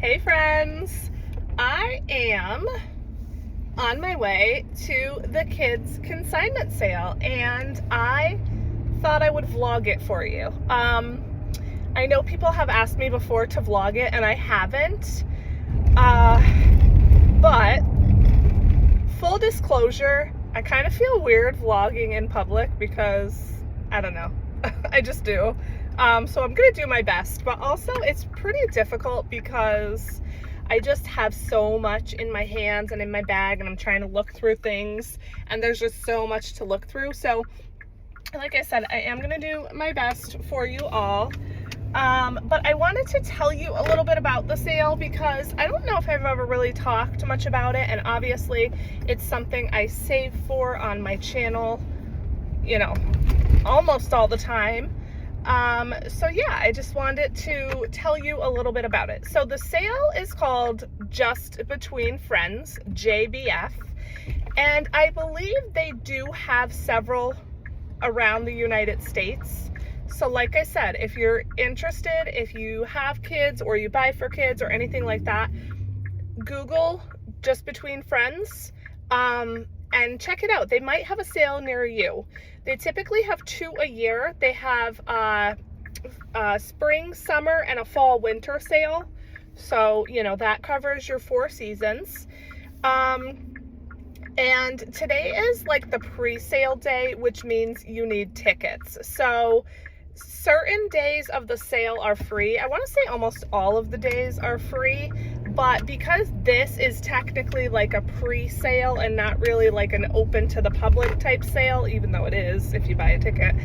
Hey friends, I am on my way to the kids' consignment sale and I thought I would vlog it for you. I know people have asked me before to vlog it and I haven't, but full disclosure, I kind of feel weird vlogging in public because, I don't know, I just do. So I'm gonna do my best, but also it's pretty difficult because I just have so much in my hands and in my bag and I'm trying to look through things and there's just so much to look through. So like I said, I am gonna do my best for you all. But I wanted to tell you a little bit about the sale because I don't know if I've ever really talked much about it, and obviously it's something I save for on my channel, you know, almost all the time. So yeah, I just wanted to tell you a little bit about it. So the sale is called Just Between Friends, JBF, and I believe they do have several around the United States. So like I said, if you're interested, if you have kids or you buy for kids or anything like that, Google Just Between Friends, and check it out. They might have a sale near you. They typically have 2 a year. They have a spring, summer, and a fall winter sale. So, you know, that covers your 4 seasons. And today is like the pre-sale day, which means you need tickets. So certain days of the sale are free. I want to say almost all of the days are free, but because this is technically like a pre-sale and not really like an open to the public type sale, even though it is if you buy a ticket,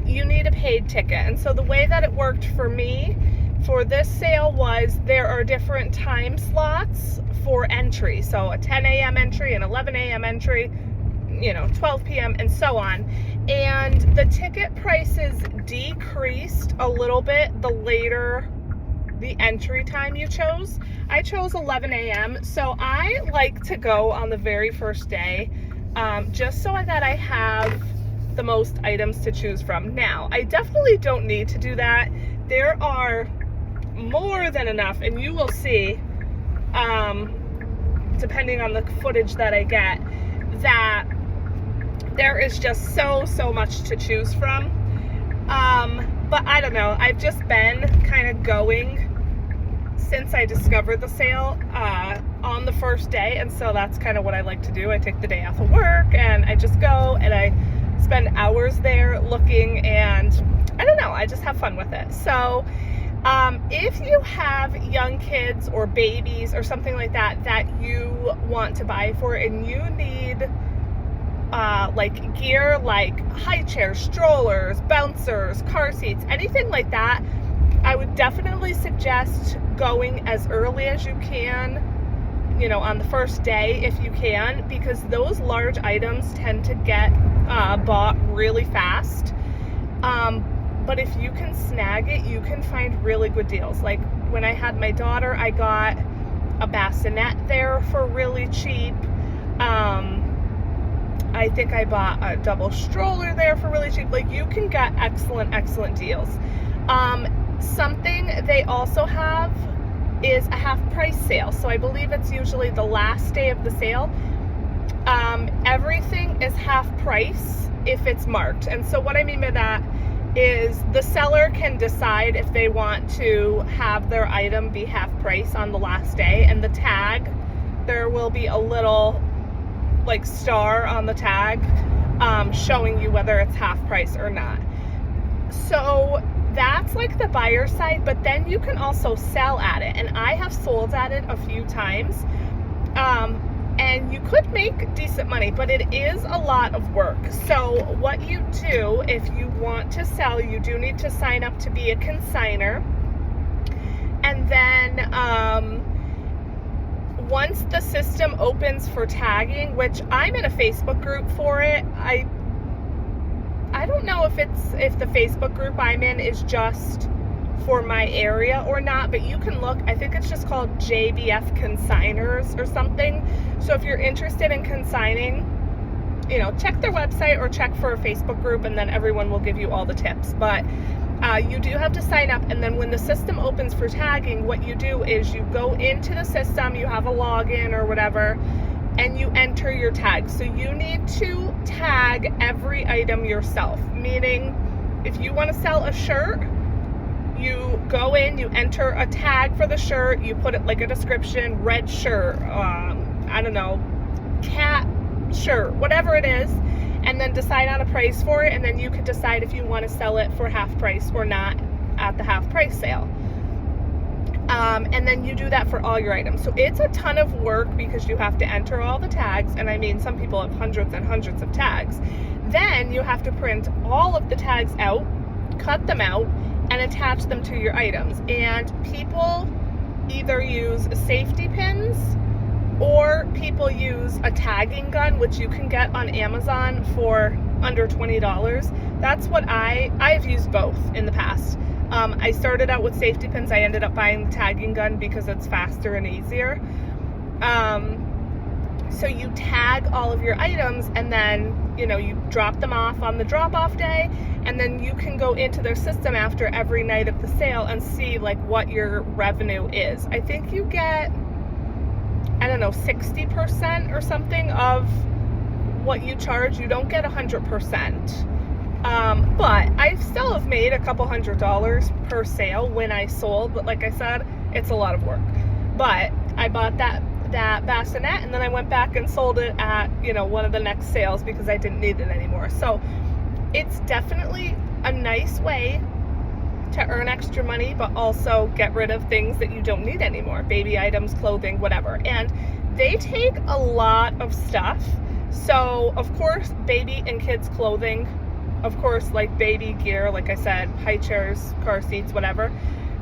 you need a paid ticket. And so the way that it worked for me for this sale was there are different time slots for entry. So a 10 a.m. entry, an 11 a.m. entry, you know, 12 p.m. and so on. And the ticket prices decreased a little bit the later the entry time you chose. I chose 11 a.m. So I like to go on the very first day, just so that I have the most items to choose from. Now, I definitely don't need to do that. There are more than enough, and you will see, depending on the footage that I get, that there is just so much to choose from. But I don't know, I've just been kind of going since I discovered the sale on the first day, and so that's kind of what I like to do. I take the day off of work and I just go and I spend hours there looking, and I don't know, I just have fun with it. So if you have young kids or babies or something like that that you want to buy for, and you need like gear like high chairs, strollers, bouncers, car seats, anything like that, I would definitely suggest going as early as you can, you know, on the first day if you can, because those large items tend to get bought really fast. But if you can snag it, you can find really good deals. Like when I had my daughter, I got a bassinet there for really cheap. I think I bought a double stroller there for really cheap. Like, you can get excellent deals. Something they also have is a half price sale. So I believe it's usually the last day of the sale. Everything is half price if it's marked. And so what I mean by that is the seller can decide if they want to have their item be half price on the last day, and the tag, there will be a little like star on the tag showing you whether it's half price or not. So that's like the buyer side, but then you can also sell at it, and I have sold at it a few times, and you could make decent money, but it is a lot of work. So what you do if you want to sell, you do need to sign up to be a consignor, and then once the system opens for tagging, which I'm in a Facebook group for it, I don't know if the Facebook group I'm in is just for my area or not, but you can look. I think it's just called JBF Consigners or something. So if you're interested in consigning, you know, check their website or check for a Facebook group, and then everyone will give you all the tips. But You do have to sign up, and then when the system opens for tagging, what you do is you go into the system, you have a login or whatever, and you enter your tags. So you need to tag every item yourself, meaning if you want to sell a shirt, you go in, you enter a tag for the shirt, you put it like a description, red shirt, I don't know, cat shirt, whatever it is, and then decide on a price for it, and then you can decide if you want to sell it for half price or not at the half price sale. And then you do that for all your items. So it's a ton of work because you have to enter all the tags, and I mean, some people have hundreds and hundreds of tags. Then you have to print all of the tags out, cut them out, and attach them to your items. And people either use safety pins or people use a tagging gun, which you can get on Amazon for under $20. That's what I've used both in the past. I started out with safety pins. I ended up buying the tagging gun because it's faster and easier. So you tag all of your items, and then you drop them off on the drop-off day, and then you can go into their system after every night of the sale and see like what your revenue is. I think you get, I don't know, 60% or something of what you charge. You don't get 100%. But I still have made a couple $100 per sale when I sold, but like I said, it's a lot of work. But I bought that bassinet, and then I went back and sold it at one of the next sales because I didn't need it anymore. So it's definitely a nice way to earn extra money, but also get rid of things that you don't need anymore, baby items, clothing, whatever. And they take a lot of stuff. So of course, baby and kids clothing, of course, like baby gear, like I said, high chairs, car seats, whatever,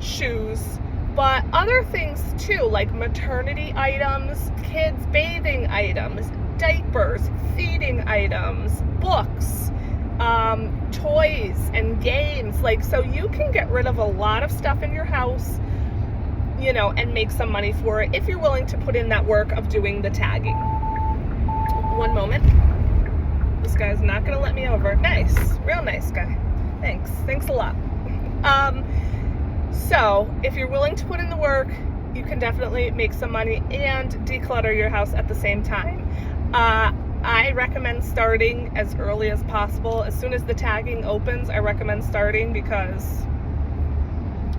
shoes, but other things too, like maternity items, kids bathing items, diapers, feeding items, books, toys and games. Like, so you can get rid of a lot of stuff in your house, and make some money for it if you're willing to put in that work of doing the tagging. One moment. This guy's not gonna let me over. Nice, real nice guy. Thanks a lot. So if you're willing to put in the work, you can definitely make some money and declutter your house at the same time. I recommend starting as early as possible. As soon as the tagging opens, I recommend starting because,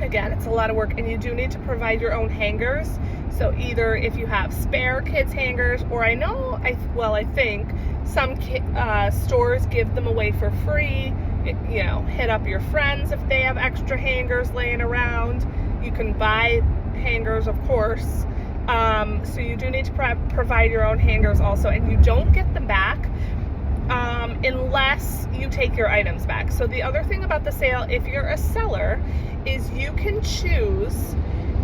again, it's a lot of work, and you do need to provide your own hangers. So either if you have spare kids hangers, or I think some stores give them away for free. Hit up your friends if they have extra hangers laying around. You can buy hangers, of course. So you do need to provide your own hangers also, and you don't get them back unless you take your items back. So the other thing about the sale, if you're a seller, is you can choose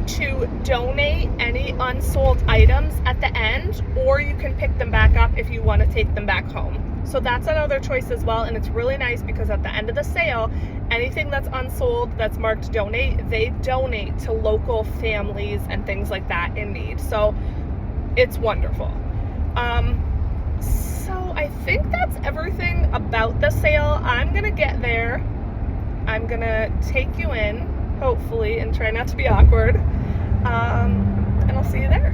to donate any unsold items at the end, or you can pick them back up if you want to take them back home. So that's another choice as well, and it's really nice because at the end of the sale, anything that's unsold that's marked donate, they donate to local families and things like that in need. So it's wonderful. So I think that's everything about the sale. I'm gonna get there. I'm gonna take you in, hopefully, and try not to be awkward. And I'll see you there.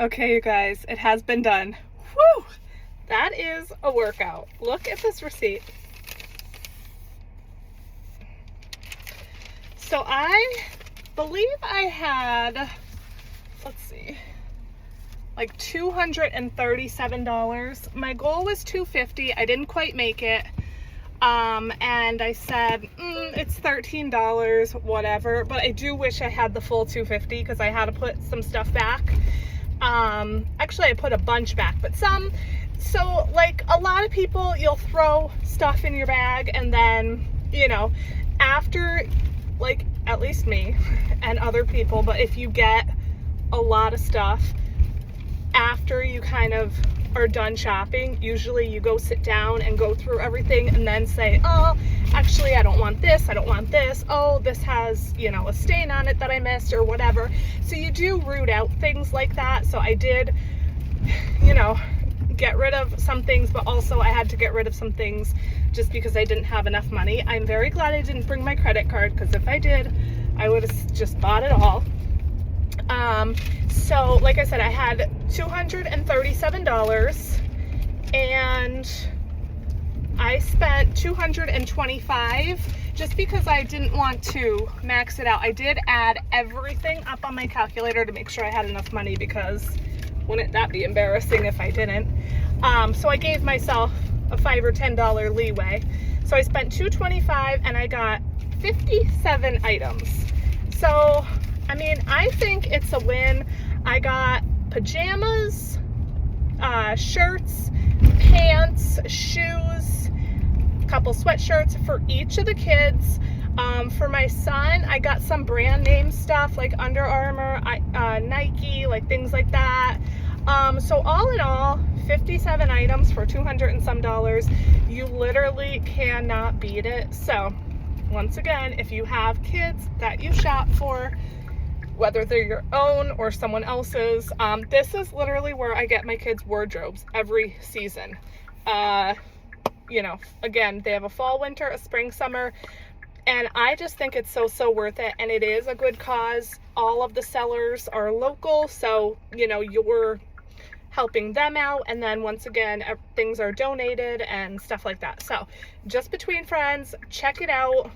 Okay, you guys, it has been done. Whew! That is a workout. Look at this receipt. So I believe I had, let's see, like $237. My goal was $250. I didn't quite make it. And I said, it's $13, whatever. But I do wish I had the full $250 because I had to put some stuff back. Actually I put a bunch back, but some. So like a lot of people, you'll throw stuff in your bag and then, you know, after, like at least me and other people, but if you get a lot of stuff after you kind of are done shopping, usually you go sit down and go through everything and then say, oh, actually I don't want this, I don't want this, oh, this has, you know, a stain on it that I missed or whatever. So you do root out things like that. So I did, you know, get rid of some things, but also I had to get rid of some things just because I didn't have enough money. I'm very glad I didn't bring my credit card, because if I did, I would have just bought it all. So like I said, I had $237 and I spent $225 just because I didn't want to max it out. I did add everything up on my calculator to make sure I had enough money because Wouldn't that be embarrassing if I didn't? So I gave myself a $5 or $10 leeway. So I spent $225 and I got 57 items. So, I mean, I think it's a win. I got pajamas, shirts, pants, shoes, a couple sweatshirts for each of the kids. For my son, I got some brand name stuff like Under Armour, Nike, like things like that. So all in all, 57 items for $200 and some. You literally cannot beat it. So once again, if you have kids that you shop for, whether they're your own or someone else's, this is literally where I get my kids' wardrobes every season. You know, again, they have a fall, winter, a spring, summer, and I just think it's so worth it, and it is a good cause. All of the sellers are local, so, you know, you're helping them out, and then once again, things are donated and stuff like that. So just between friends, check it out.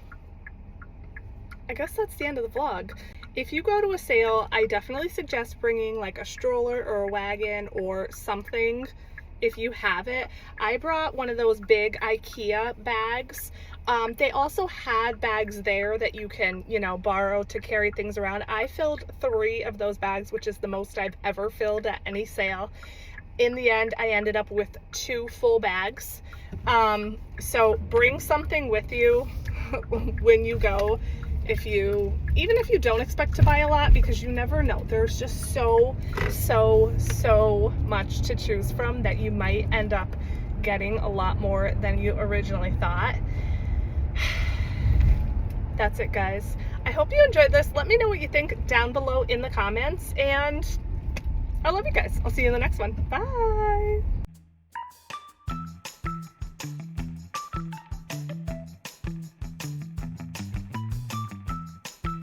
I guess that's the end of the vlog. If you go to a sale, I definitely suggest bringing like a stroller or a wagon or something if you have it. I brought one of those big IKEA bags. They also had bags there that you can, you know, borrow to carry things around. I filled 3 of those bags, which is the most I've ever filled at any sale. In the end, I ended up with 2 full bags. So bring something with you when you go, even if you don't expect to buy a lot, because you never know. There's just so much to choose from that you might end up getting a lot more than you originally thought. That's it, guys. I hope you enjoyed this. Let me know what you think down below in the comments, and I love you guys. I'll see you in the next one. Bye.